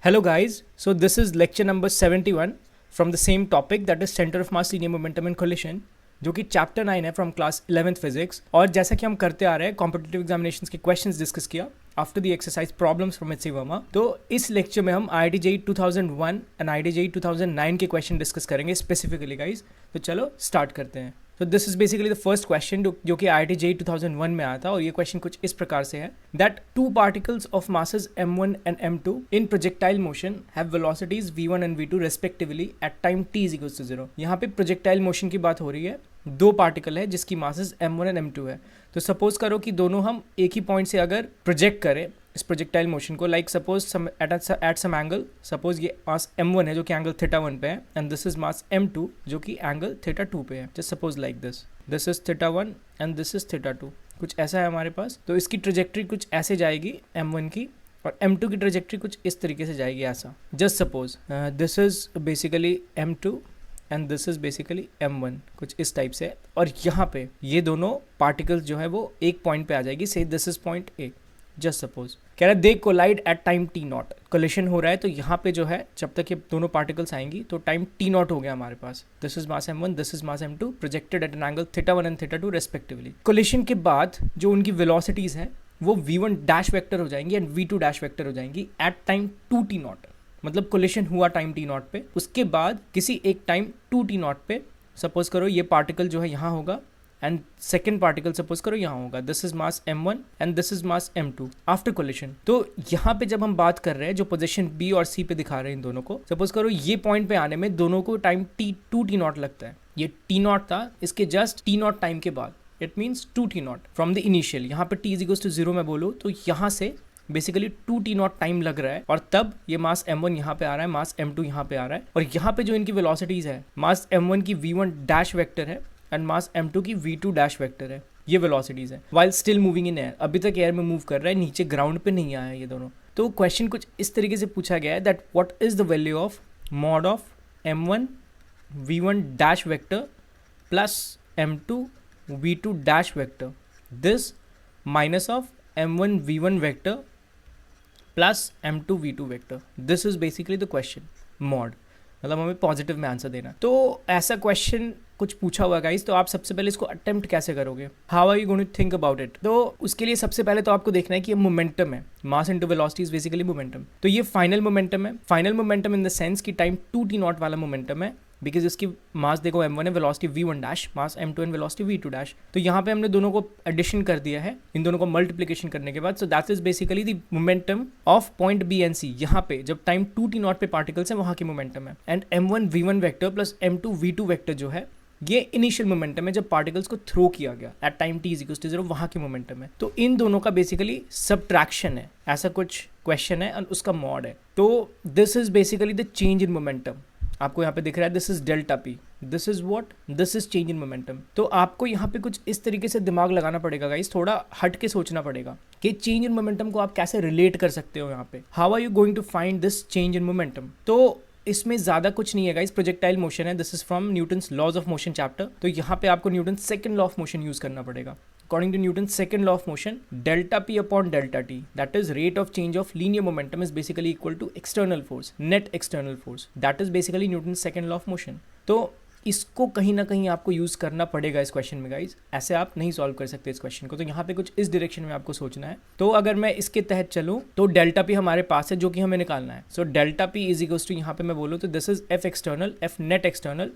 Hello guys, so this is lecture number 71 from the same topic, that is center of mass, linear momentum and collision, जो कि chapter 9 है from class 11th physics. और जैसा कि हम करते आ रहे हैं, कॉम्पिटिटिव एग्जामिनेशंस के क्वेश्चंस डिस्कस किया after the exercise problems from H C Verma. तो इस लेक्चर में हम IIT JEE 2001 and IIT JEE 2009 के क्वेश्चन डिस्कस करेंगे स्पेसिफिकली गाइज। तो चलो स्टार्ट करते हैं। तो this is basically the first question जो कि IIT JEE 2001 में आया था, और ये क्वेश्चन कुछ इस प्रकार से है that two particles of masses m1 and m2 in projectile motion have velocities v1 and v2 respectively at time t is equals to 0। यहाँ पे प्रोजेक्टाइल मोशन की बात हो रही है, दो पार्टिकल है जिसकी मासेस m1 एंड m2 है। तो सपोज करो कि दोनों हम एक ही पॉइंट से अगर प्रोजेक्ट करें इस प्रोजेक्टाइल मोशन को, like suppose at some angle, suppose ये मास m1 है जो कि एंगल θ1 पे है, and this is mass m2 जो कि एंगल θ2 पे है। Just suppose like this is θ1 and this is θ2, कुछ ऐसा है हमारे पास। तो इसकी ट्रेजेक्ट्री कुछ ऐसे जाएगी m1 की, और m2 की ट्रेजेक्ट्री कुछ इस तरीके से जाएगी ऐसा। Just suppose this is basically m2 and this is basically m1, कुछ इस टाइप से। और यहाँ पे ये दोनों पार्टिकल्स जो है वो एक पॉइंट पे आ जाएगी, say this is point A। Just suppose कह रहा है they collide at time t0, collision हो रहा है। तो यहाँ पे जो है जब तक ये दोनों पार्टिकल्स आएंगी तो टाइम t0 हो गया हमारे पास। This is mass m1, this is mass m2 projected at an angle θ1 and θ2 respectively. Collision के बाद जो उनकी वेलोसिटीज हैं वो v1 डैश वेक्टर हो जाएंगी एंड v2 डैश वेक्टर हो जाएंगी एट टाइम 2t0। मतलब कोलिशन हुआ टाइम t0 पे, उसके बाद किसी एक टाइम 2t0 पे सपोज करो ये पार्टिकल जो है यहाँ होगा एंड सेकेंड पार्टिकल सपोज करो यहाँ होगा। This is mass m1 and this is mass m2 after collision. तो यहाँ पे जब हम बात कर रहे हैं जो पोजीशन B और C पे दिखा रहे हैं इन दोनों को, सपोज करो ये पॉइंट पे आने में दोनों को टाइम t2t0 लगता है। ये t0 था, इसके जस्ट t0 टाइम के बाद, it means 2t0 from the initial. यहाँ पे t इज 0 मैं बोलूँ तो यहाँ से बेसिकली 2t0 टाइम लग रहा है, और तब ये मास m1 यहाँ पे आ रहा है, मास m2 यहाँ पे आ रहा है, और यहाँ पे जो इनकी वेलोसिटीज है, मास m1 की v1 डैश वेक्टर है एंड मास m2 की v2 डैश वेक्टर है। ये वेलोसिटीज है while still moving in air, अभी तक एयर में मूव कर रहा है, नीचे ग्राउंड पे नहीं आया है ये दोनों। तो क्वेश्चन कुछ इस तरीके से पूछा गया है that what is the value of mod of m1 v1 dash vector plus m2 v2 dash vector, this minus of m1 v1 vector plus m2 v2 vector. This is basically the question mod, मतलब हमें positive में answer देना। तो ऐसा question कुछ पूछा हुआ guys, तो आप सबसे पहले इसको अटेम्प्ट कैसे करोगे, how are you going to think about it. तो उसके लिए सबसे पहले तो आपको देखना है कि ये मोमेंटम है, mass into velocity is basically momentum. तो ये फाइनल मोमेंटम है, final momentum in the sense कि टाइम 2t0 वाला मोमेंटम है, बिकॉज इसकी मास देखो m1 है, velocity v1 dash, mass m2 and velocity v2 dash. तो यहाँ पे हमने दोनों को एडिशन कर दिया है, इन दोनों को मल्टीप्लिकेशन करने के बाद। सो that is basically the momentum of point B and C। यहाँ पे जब टाइम 2t0 पे पार्टिकल्स है वहाँ की मोमेंटम है, and m1 v1 vector plus m2 v2 vector जो है ये इनिशियल मोमेंटम है जब पार्टिकल्स को थ्रो किया गया एट टाइम t इज 0, वहाँ की मोमेंटम है। तो इन दोनों का बेसिकली सब्ट्रैक्शन है, ऐसा कुछ क्वेश्चन है और उसका मॉड है। तो this is basically the change in momentum. आपको यहाँ पे दिख रहा है this is delta p, this is what, this is change in momentum. तो आपको यहाँ पे कुछ इस तरीके से दिमाग लगाना पड़ेगा गाइस, थोड़ा हट के सोचना पड़ेगा कि चेंज इन मोमेंटम को आप कैसे रिलेट कर सकते हो यहाँ पे। How are you going to find this change in momentum. तो इसमें ज़्यादा कुछ नहीं है गाइस, प्रोजेक्टाइल मोशन है, this is from Newton's laws of motion chapter. तो यहाँ पे आपको Newton second law of motion use करना पड़ेगा। According to Newton second law of motion, delta p upon delta t, that is rate of change of linear momentum is basically equal to external force, net external force, that is basically Newton second law of motion. तो इसको कहीं ना कहीं आपको use करना पड़ेगा इस question में गाइज, ऐसे आप नहीं सॉल्व कर सकते इस क्वेश्चन को। तो यहाँ पे कुछ इस डायरेक्शन में आपको सोचना है। तो अगर मैं इसके तहत चलूँ तो डेल्टा p हमारे पास है जो कि हमें निकालना है। So delta p is equals to, यहाँ पे मैं बोलूँ तो this is f external, f net external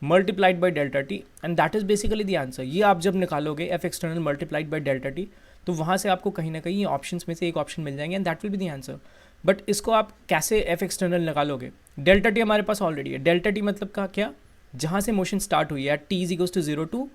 multiplied by delta t, and that is basically the answer. ये आप जब निकालोगे f external multiplied by delta t, तो वहाँ से आपको कहीं ना कहीं ऑप्शन में से एक ऑप्शन मिल जाएंगे and that will be the answer. But इसको आप कैसे f एक्सटर्नल निकालोगे, डेल्टा t हमारे पास ऑलरेडी है। डेल्टा t मतलब का क्या, जहाँ से मोशन स्टार्ट हुई है t इज 0 टू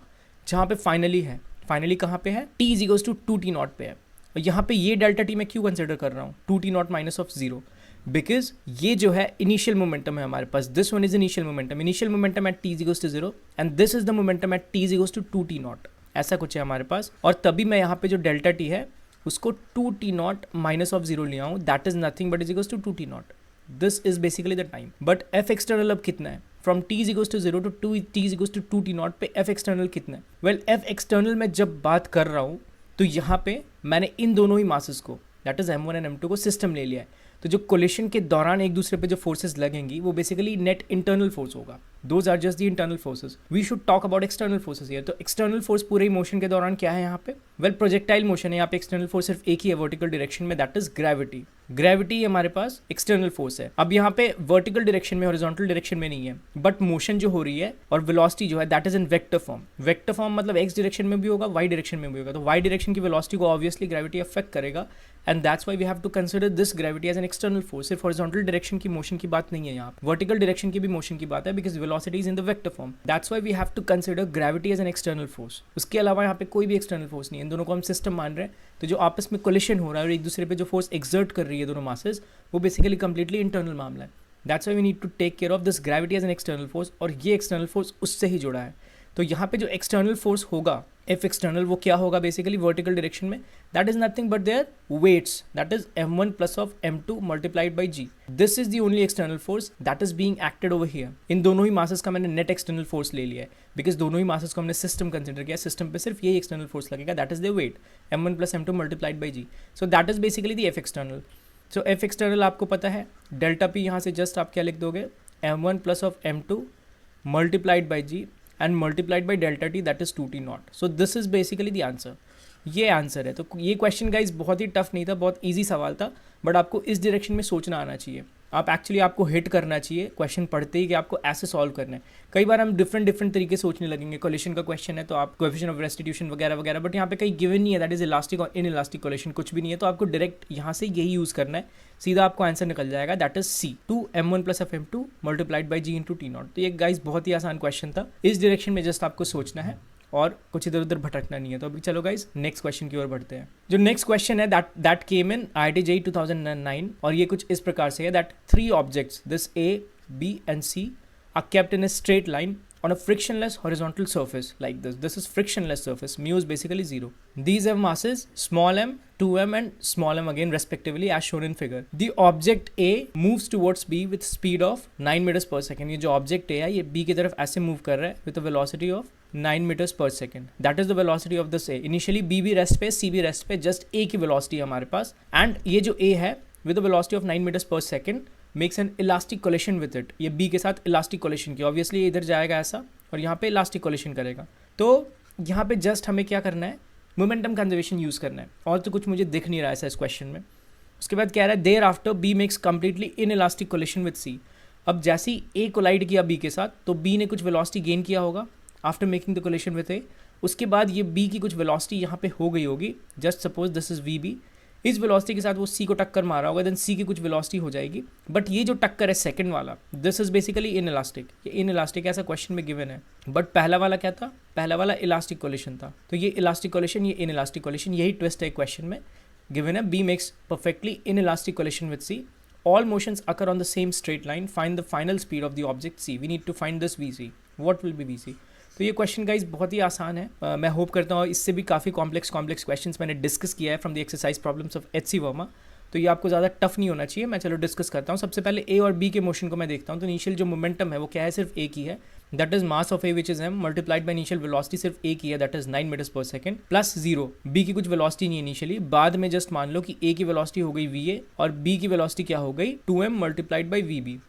जहाँ पे फाइनली है, फाइनली कहाँ पे है, t इज 2t0 पे है। और यहाँ पे ये डेल्टा t मैं क्यों कंसिडर कर रहा हूँ 2t0 माइनस ऑफ 0, बिकॉज ये जो है इनिशियल मोमेंटम है हमारे पास, this one is initial momentum at t is 0 and this is the momentum at t is 2t0, ऐसा कुछ है हमारे पास। और तभी मैं यहाँ पे जो डेल्टा t है उसको 2t0 माइनस ऑफ 0 लिया हूँ, that is nothing but is 2t0। This is basically the time. But f external अब कितना है, from t is 0 to t is 2t0 पे f एक्सटर्नल कितना है। वेल f एक्सटर्नल में जब बात कर रहा हूँ तो यहाँ पे मैंने इन दोनों ही मासेस को, that is m1 and m2 को सिस्टम ले लिया है। तो जो कोलिशन के दौरान एक दूसरे पे जो फोर्सेस लगेंगी वो बेसिकली नेट इंटरनल फोर्स होगा. Those are just the internal forces. We should talk about external forces here. तो एक्सटर्नल फोर्स पूरे मोशन के दौरान क्या है यहाँ पे? वेल, प्रोजेक्टाइल मोशन है. यहाँ पे एक्सटर्नल फोर्स सिर्फ एक ही है वर्टिकल डायरेक्शन में, दैट इज ग्रेविटी. ग्रेविटी हमारे पास एक्सटर्नल फोर्स है. अब यहाँ पे वर्टिकल डायरेक्शन में, हॉरिजॉन्टल डायरेक्शन में नहीं है, बट मोशन जो हो रही है और वेलोसिटी जो है that is in vector form. Vector form मतलब एक्स डायरेक्शन में भी होगा, वाई डायरेक्शन में भी होगा. तो वाई डायरेक्शन की वेलोसिटी को ऑब्वियसली ग्रेविटी अफेक्ट करेगा, and that's why we have to consider this gravity as an external force. सिर्फ हॉरिजॉन्टल डायरेक्शन की मोशन की बात नहीं है यहाँ पे, वर्टिकल डायरेक्शन की भी मोशन की बात है, because velocity is in the vector form. That's why we have to consider gravity as an external force. उसके अलावा यहाँ पे कोई भी एक्सटर्नल फोर्स नहीं है, इन दोनों को हम सिस्टम मान रहे हैं. तो जो आपस में कोलिशन हो रहा है और एक दूसरे पे जो फोर्स एक्सर्ट कर रही है दोनों मासेस, वो बेसिकली कंप्लीटली इंटरनल मामला है. That's why we need to take care of this gravity as an external force, और ये एक्सटर्नल फोर्स उससे ही जुड़ा है. तो यहाँ पे जो एक्सटर्नल फोर्स होगा एफ एक्सटर्नल, वो क्या होगा बेसिकली वर्टिकल डायरेक्शन में? That is nothing but their weights, that is m1 plus of m2 multiplied by g. This is the only external force that is being acted over here. इन दोनों ही masses का मैंने net external force ले लिया है, because दोनों ही मासेस को हमने सिस्टम कंसिडर किया. सिस्टम पे सिर्फ यही एक्सटर्नल फोर्स लगेगा, that is the weight m1 plus m2 multiplied by g. So that is basically the F external. So F external आपको पता है, डेल्टा पी यहाँ से जस्ट आप क्या लिख दोगे, m1 plus of m2 multiplied by g and multiplied by delta t, that is 2t naught. So this is basically the answer. ये आंसर है. तो ये क्वेश्चन गाइज बहुत ही टफ नहीं था, बहुत ईजी सवाल था, बट आपको इस डायरेक्शन में सोचना आना चाहिए. आप एक्चुअली आपको हिट करना चाहिए क्वेश्चन पढ़ते ही कि आपको ऐसे सॉल्व करना है. कई बार हम डिफरेंट तरीके सोचने लगेंगे. कोलिशन का क्वेश्चन है तो आप कोएफिशिएंट ऑफ रेस्टिट्यूशन वगैरह वगैरह, बट यहाँ पे कहीं गिवन नहीं है, दैट इज इलास्टिक और इन इलास्टिक कोलिशन कुछ भी नहीं है. तो आपको डायरेक्ट यहाँ से यही यूज़ करना है, सीधा आपको आंसर निकल जाएगा, that is C 2m1 plus of m2 multiplied by g into t naught. तो ये गाइज बहुत ही आसान क्वेश्चन था. इस डायरेक्शन में जस्ट आपको सोचना है और कुछ इधर उधर भटकना नहीं है. तो अभी चलो गाइज नेक्स्ट क्वेश्चन की ओर बढ़ते हैं. जो नेक्स्ट क्वेश्चन है that came in IIT JEE 2009, और ये कुछ इस प्रकार से है that 3 objects this A, B and C are kept in a straight line on a frictionless horizontal surface like this. This is frictionless surface. Mu is basically 0. These have masses small m, 2m and small m again respectively as shown in figure. The object A moves towards B with speed of 9 meters per second. ये जो object A है ये B की तरफ ऐसे move कर रहा है with a velocity of 9 meters per second. That is the velocity of this A. Initially B भी rest पे, C भी rest पे, just A की velocity है हमारे पास, and ये जो A है with a velocity of 9 meters per second makes an elastic collision with it. ये बी के साथ इलास्टिक कोलिशन की, ऑब्वियसली इधर जाएगा ऐसा और यहाँ पे इलास्टिक कोलिशन करेगा. तो यहाँ पे जस्ट हमें क्या करना है, मोमेंटम कंजर्वेशन यूज़ करना है, और तो कुछ मुझे दिख नहीं रहा है ऐसा इस क्वेश्चन में. उसके बाद कह रहा है thereafter B makes completely inelastic collision with C. अब जैसे ही ए कोलाइड किया बी के साथ, तो बी ने कुछ वेलोसिटी गेन किया होगा after making the collision with A. उसके बाद ये बी की कुछ वेलोसिटी यहाँ पे हो गई होगी, just suppose this is V B. इस वेलोसिटी के साथ वो सी को टक्कर मारा होगा, देन सी की कुछ वेलोसिटी हो जाएगी. बट ये जो टक्कर है सेकंड वाला, this is basically in elastic. ये इन इलास्टिक ऐसा क्वेश्चन में गिवन है, बट पहला वाला क्या था, पहला वाला इलास्टिक कोलिशन था. तो ये इलास्टिक कोलिशन, ये इन इलास्टिक कोलिशन, यही ट्विस्ट है क्वेश्चन में गिवन है. B makes perfectly inelastic collision with C. All motions occur on the same straight line. Find the final speed of the object C. We need to find this VC. What will be VC? तो ये question guys बहुत ही आसान है. मैं hope करता हूँ इससे भी काफ़ी कॉम्प्लेक्स क्वेश्चंस मैंने डिस्कस किया है from the exercise problems of HC Verma. तो ये आपको ज़्यादा टफ नहीं होना चाहिए. मैं चलो डिस्कस करता हूँ. सबसे पहले ए और बी के मोशन को मैं देखता हूँ. तो इनिशियल जो मोमेंटम है वो क्या है, सिर्फ ए की है, that is mass of A which is m multiplied by initial velocity सिर्फ ए की है, that is 9 metres per second plus 0. B की कुछ वेलोसिटी नहीं है इनिशियली, बाद में जस्ट मान लो कि ए की वेलोसिटी हो गई va और बी की वेलोसिटी क्या हो गई 2m मल्टीप्लाइड बाई vb.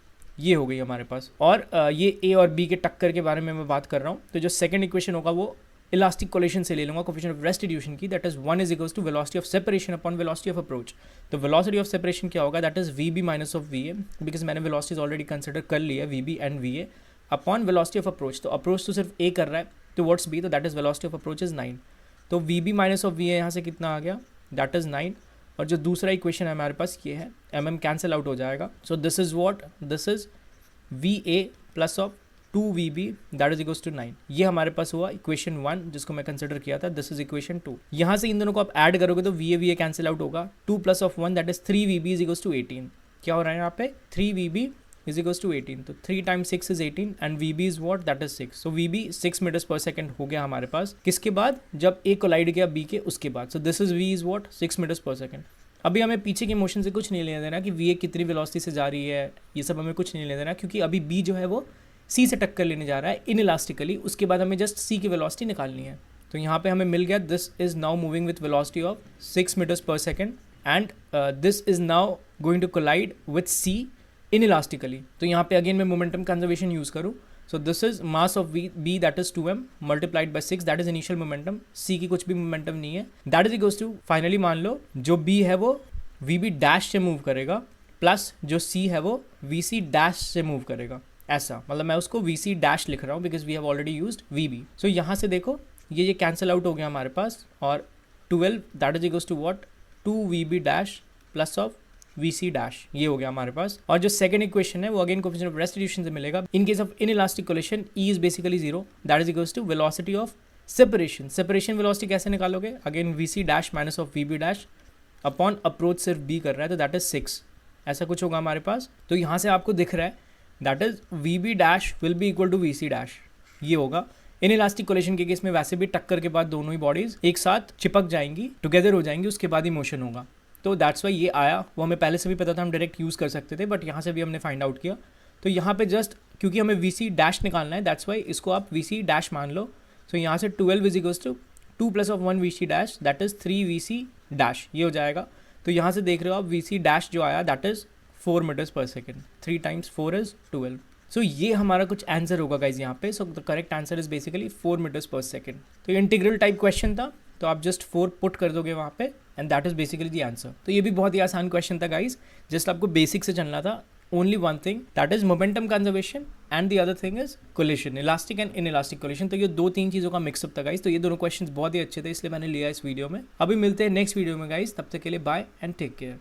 ये हो गई हमारे पास. और ये ए और बी के टक्कर के बारे में मैं बात कर रहा हूँ. तो जो सेकंड इक्वेशन होगा वो इलास्टिक कोलिशन से ले लूंगा, कोएफिशिएंट ऑफ रेस्टिट्यूशन की, that is 1 is equals to velocity of separation upon velocity of approach. तो वेलोसिटी ऑफ सेपरेशन क्या होगा, that is VB minus of VA, because मैंने वेलोसिटीज ऑलरेडी कंसिडर कर लिया है VB and VA, upon velocity of approach. तो approach तो सिर्फ ए कर रहा है टुवर्ड्स बी, तो that is velocity of approach is 9. तो वीबी माइनस ऑफ वीए यहाँ से कितना आ गया, दैट इज 9. और जो दूसरा इक्वेशन है हमारे पास ये है, mm कैंसिल आउट हो जाएगा. So this is what, this is VA plus of 2VB that is equals to 9. ये हमारे पास हुआ इक्वेशन 1 जिसको मैं कंसिडर किया था. This is equation 2. यहाँ से इन दोनों को आप ऐड करोगे तो VA कैंसिल आउट होगा. 2 plus of 1 that is 3VB is equals to 18. क्या हो रहा है यहाँ पे, 3VB इज इक्वल्स टू 18. तो 3 times 6 is 18 and VB is what, that is 6. So VB 6 meters per second हो गया हमारे पास. किसके बाद, जब ए कोलाइड किया बी के उसके बाद. So this is V is what 6 meters per second. अभी हमें पीछे के मोशन से कुछ नहीं लेना देना कि VA कितनी वेलोसिटी से जा रही है, ये सब हमें कुछ नहीं लेना देना, क्योंकि अभी B जो है वो C से टक्कर लेने जा रहा है इन इलास्टिकली. उसके बाद हमें जस्ट C की वेलोसिटी निकालनी है. तो यहाँ पे हमें मिल गया, this is now moving with velocity of 6 meters per second and this is now going to collide with C inelastically. तो यहाँ पे अगेन मैं मोमेंटम कंजर्वेशन यूज करूँ। So this is mass of B that is 2m multiplied by 6, that is initial momentum. C की कुछ भी momentum नहीं है, that is equals to, finally मान लो जो बी है वो वीबी डैश से मूव करेगा प्लस जो सी है वो वीसी डैश से मूव करेगा। ऐसा मतलब मैं उसको वीसी डैश लिख रहा हूँ because we have already used VB. So यहाँ से देखो ये कैंसिल आउट हो गया हमारे पास, और 12 that is equals to what, 2vb dash plus of vc dash, ये हो गया हमारे पास। और जो सेकंड इक्वेशन है वो अगेन कोएफिशिएंट ऑफ रेस्टिट्यूशन से मिलेगा। In case of inelastic collision e is basically 0, that is equals to velocity of separation. Separation velocity कैसे निकालोगे, again vc dash minus of vb dash upon approach सिर्फ b कर रहा है तो that is 6, ऐसा कुछ होगा हमारे पास। तो यहाँ से आपको दिख रहा है that is vb dash will be equal to vc dash, ये होगा। इन इलास्टिक कोलिशन के केस में वैसे भी टक्कर के बाद दोनों ही बॉडीज एक साथ चिपक जाएंगी, टुगेदर हो जाएंगी, उसके बाद ही मोशन होगा। तो दैट्स वाई ये आया, वो हमें पहले से भी पता था, हम डायरेक्ट यूज़ कर सकते थे, बट यहाँ से भी हमने फाइंड आउट किया। तो यहाँ पे जस्ट क्योंकि हमें वीसी डैश निकालना है, दैट्स वाई इसको आप वीसी डैश मान लो। सो यहाँ से 12 is equals to 2 plus of 1 VC dash that is 3 VC dash, ये हो जाएगा। तो यहाँ से देख रहे हो आप वीसी डैश जो आया that is 4 meters per second, 3 times 4 is 12। So ये हमारा कुछ आंसर होगा गाइज यहाँ पे। So the correct answer is basically 4 meters per second. तो ये इंटीग्रल टाइप क्वेश्चन था, तो आप जस्ट 4 पुट कर दोगे वहाँ पे and that is basically the answer. तो ये भी बहुत ही आसान क्वेश्चन था गाइज, जस्ट आपको बेसिक से चलना था। Only one thing that is momentum conservation and the other thing is collision, elastic and inelastic collision. तो ये 2-3 चीज़ों का मिक्सअप था गाइज। तो ये दोनों क्वेश्चन बहुत ही अच्छे थे, इसलिए मैंने लिया इस वीडियो में। अभी मिलते हैं नेक्स्ट वीडियो में गाइज, तब तक के लिए बाय एंड टेक केयर।